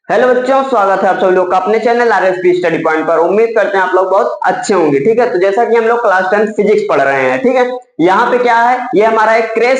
Hello बच्चों, स्वागत है आप सभी लोग का अपने चैनल आरएसपी स्टडी पॉइंट पर। उम्मीद करते हैं आप लोग बहुत अच्छे होंगे। ठीक है, तो जैसा कि हम लोग क्लास 10 फिजिक्स पढ़ रहे हैं, ठीक है, यहाँ पे क्या है, ये हमारा एक क्रैश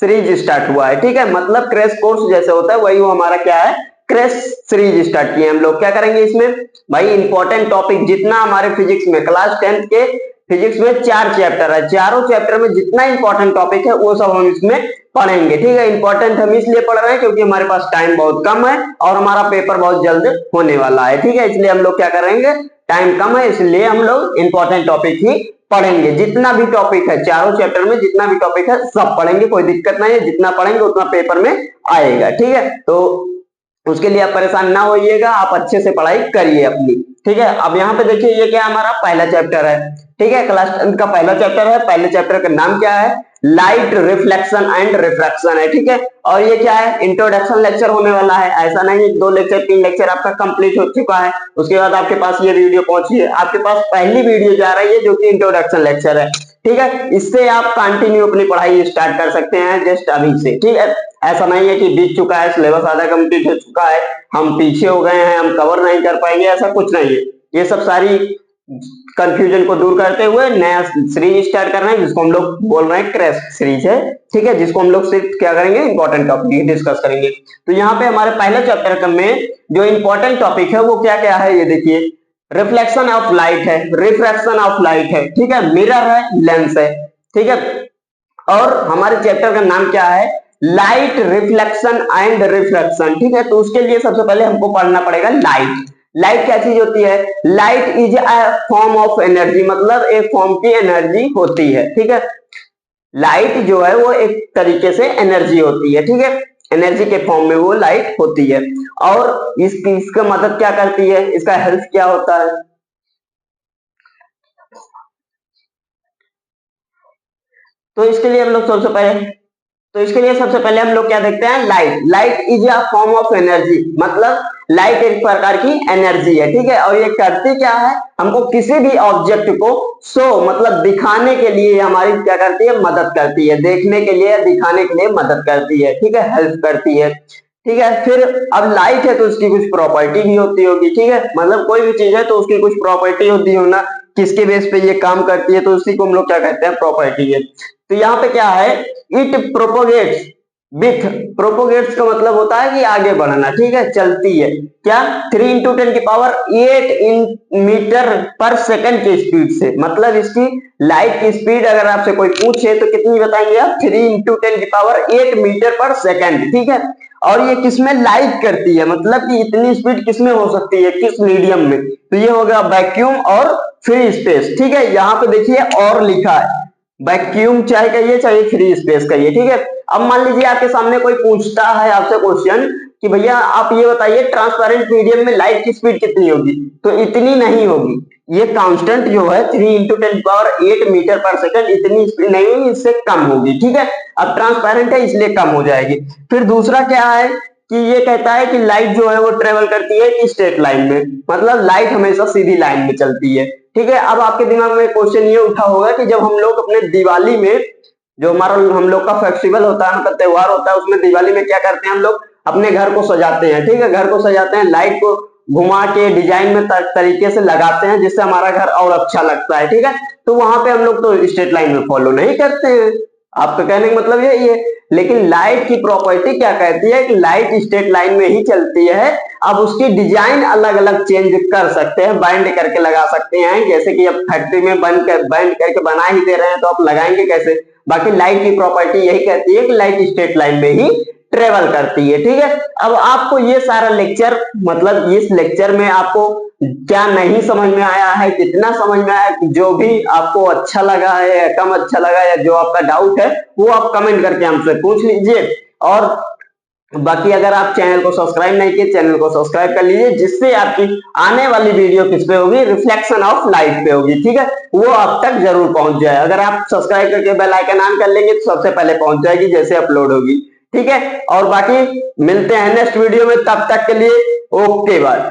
सीरीज स्टार्ट हुआ है। ठीक है, मतलब क्रैश कोर्स जैसे होता है वही वो हमारा क्या है, क्रैश सीरीज स्टार्ट किए हम लोग। क्या करेंगे इसमें भाई, इंपॉर्टेंट टॉपिक जितना हमारे फिजिक्स में क्लास 10 के फिजिक्स में 4 चैप्टर है, चारों चैप्टर में जितना इंपॉर्टेंट टॉपिक है वो सब हम इसमें पढ़ेंगे। ठीक है, इंपॉर्टेंट हम इसलिए पढ़ रहे हैं क्योंकि हमारे पास टाइम बहुत कम है और हमारा पेपर बहुत जल्द होने वाला है। ठीक है, इसलिए हम लोग क्या करेंगे, टाइम कम है इसलिए हम लोग इंपॉर्टेंट टॉपिक ही पढ़ेंगे। जितना भी टॉपिक है चारों चैप्टर में जितना भी टॉपिक है सब पढ़ेंगे, कोई दिक्कत नहीं है। जितना पढ़ेंगे उतना पेपर में आएगा। ठीक है, तो उसके लिए आप परेशान ना होइएगा, आप अच्छे से पढ़ाई करिए अपनी। ठीक है, अब यहाँ पे देखिए ये क्या हमारा पहला चैप्टर है। ठीक है, क्लास 10 का पहला चैप्टर है। पहले चैप्टर का नाम क्या है, लाइट रिफ्लेक्शन एंड रिफ्रैक्शन है। ठीक है, और ये क्या है, इंट्रोडक्शन लेक्चर होने वाला है। ऐसा नहीं 2 लेक्चर 3 लेक्चर आपका कंप्लीट हो चुका है उसके बाद आपके पास ये वीडियो पहुंची है, आपके पास पहली वीडियो जा रही है जो कि इंट्रोडक्शन लेक्चर है। ठीक है, इससे आप कंटिन्यू अपनी पढ़ाई स्टार्ट कर सकते हैं जस्ट अभी से। ठीक है, ऐसा नहीं है कि बीत चुका है, सिलेबस आधा कंप्लीट हो चुका है, हम पीछे हो गए हैं, हम कवर नहीं कर पाएंगे, ऐसा कुछ नहीं है। ये सब सारी कंफ्यूजन को दूर करते हुए नया सीरीज स्टार्ट कर रहे हैं जिसको हम लोग बोल रहे हैं क्रैश सीरीज है। ठीक है, जिसको हम लोग सिर्फ क्या करेंगे, इंपॉर्टेंट टॉपिक डिस्कस करेंगे। तो यहाँ पे हमारे पहले चैप्टर में जो इंपॉर्टेंट टॉपिक है वो क्या क्या है, ये देखिए, रिफ्लेक्शन ऑफ लाइट है, रिफ्रैक्शन ऑफ लाइट है, ठीक है, मिरर है, लेंस है। ठीक है, और हमारे चैप्टर का नाम क्या है, लाइट रिफ्लेक्शन एंड रिफ्रैक्शन। ठीक है, तो उसके लिए सबसे पहले हमको पढ़ना पड़ेगा लाइट। लाइट क्या चीज होती है, light is a form of energy, मतलब एक फॉर्म की एनर्जी होती है। ठीक है, लाइट जो है वो एक तरीके से एनर्जी होती है। ठीक है, एनर्जी के फॉर्म में वो लाइट होती है। और इसका मदद क्या करती है, इसका हेल्प क्या होता है, तो इसके लिए हम लोग सबसे पहले हम लोग क्या देखते हैं, light. Light is a form of energy, मतलब लाइट एक प्रकार की एनर्जी है। ठीक है, और ये करती क्या है, हमको किसी भी ऑब्जेक्ट को शो मतलब दिखाने के लिए हमारी क्या करती है, मदद करती है, देखने के लिए दिखाने के लिए मदद करती है। ठीक है, हेल्प करती है। ठीक है, फिर अब लाइट है तो उसकी कुछ प्रॉपर्टी भी होती होगी। ठीक है, मतलब कोई भी चीज है तो उसकी कुछ प्रॉपर्टी होती हो ना, किसके बेस पे ये काम करती है, तो उसी को हम लोग क्या कहते हैं, प्रॉपर्टी है। तो यहाँ पे क्या है, इट प्रोपोगेट्स विथ, प्रोपोगेट्स का मतलब होता है कि आगे बढ़ना। ठीक है, चलती है क्या, 3 इंटू 10 की पावर 8 मीटर पर सेकंड की स्पीड से, मतलब इसकी लाइट की स्पीड अगर आपसे कोई पूछे तो कितनी बताएंगे आप, 3 इंटू 10 की पावर 8 मीटर पर सेकंड। ठीक है, और ये किसमें लाइट करती है, मतलब कि इतनी स्पीड किसमें हो सकती है, किस मीडियम में, तो ये हो गया वैक्यूम और फ्री स्पेस। ठीक है, यहाँ पे देखिए और लिखा है, वैक्यूम चाहे कहिए चाहे फ्री स्पेस कहिए। ठीक है, अब मान लीजिए आपके सामने कोई पूछता है आपसे क्वेश्चन कि भैया आप ये बताइए ट्रांसपेरेंट मीडियम में लाइट की स्पीड कितनी होगी, तो इतनी नहीं होगी, ये कांस्टेंट जो है 3 इंटू 10 पावर 8 मीटर पर सेकंड, इतनी स्पीड नहीं होगी, इससे कम होगी। ठीक है, अब ट्रांसपेरेंट है इसलिए कम हो जाएगी। फिर दूसरा क्या है कि ये कहता है कि लाइट जो है वो ट्रेवल करती है स्ट्रेट लाइन में, मतलब लाइट हमेशा सीधी लाइन में चलती है। ठीक है, अब आपके दिमाग में क्वेश्चन ये उठा होगा कि जब हम लोग अपने दिवाली में, जो हमारा हम लोग का फेस्टिवल होता है, मतलब त्योहार होता है, उसमें दिवाली में क्या करते हैं, हम लोग अपने घर को सजाते हैं। ठीक है, घर को सजाते हैं, लाइट को घुमा के डिजाइन में तरीके से लगाते हैं जिससे हमारा घर और अच्छा लगता है। ठीक है, तो वहां पे हम लोग तो स्ट्रेट लाइन में फॉलो नहीं करते हैं, आपका कहने का मतलब यही है। लेकिन लाइट की प्रॉपर्टी क्या कहती है कि लाइट स्ट्रेट लाइन में ही चलती है। अब उसकी डिजाइन अलग अलग चेंज कर सकते हैं, बाइंड करके लगा सकते हैं, जैसे कि अब फैक्ट्री में बाइंड करके बना ही दे रहे हैं तो आप लगाएंगे कैसे। बाकी लाइट की प्रॉपर्टी यही कहती है कि लाइट स्ट्रेट लाइन में ही ट्रेवल करती है। ठीक है, अब आपको ये सारा लेक्चर, मतलब इस लेक्चर में आपको क्या नहीं समझ में आया है, कितना समझ में आया, जो भी आपको अच्छा लगा है या कम अच्छा लगा, या जो आपका डाउट है वो आप कमेंट करके हमसे पूछ लीजिए। और बाकी अगर आप चैनल को सब्सक्राइब नहीं किए, चैनल को सब्सक्राइब कर लीजिए, जिससे आपकी आने वाली वीडियो किस पे होगी, रिफ्लेक्शन ऑफ लाइट पे होगी। ठीक है, वो आप तक जरूर पहुंच जाए। अगर आप सब्सक्राइब करके बेल आइकन ऑन कर लेंगे तो सबसे पहले पहुंच जाएगी जैसे अपलोड होगी। ठीक है, और बाकी मिलते हैं नेक्स्ट वीडियो में, तब तक के लिए ओके बाय।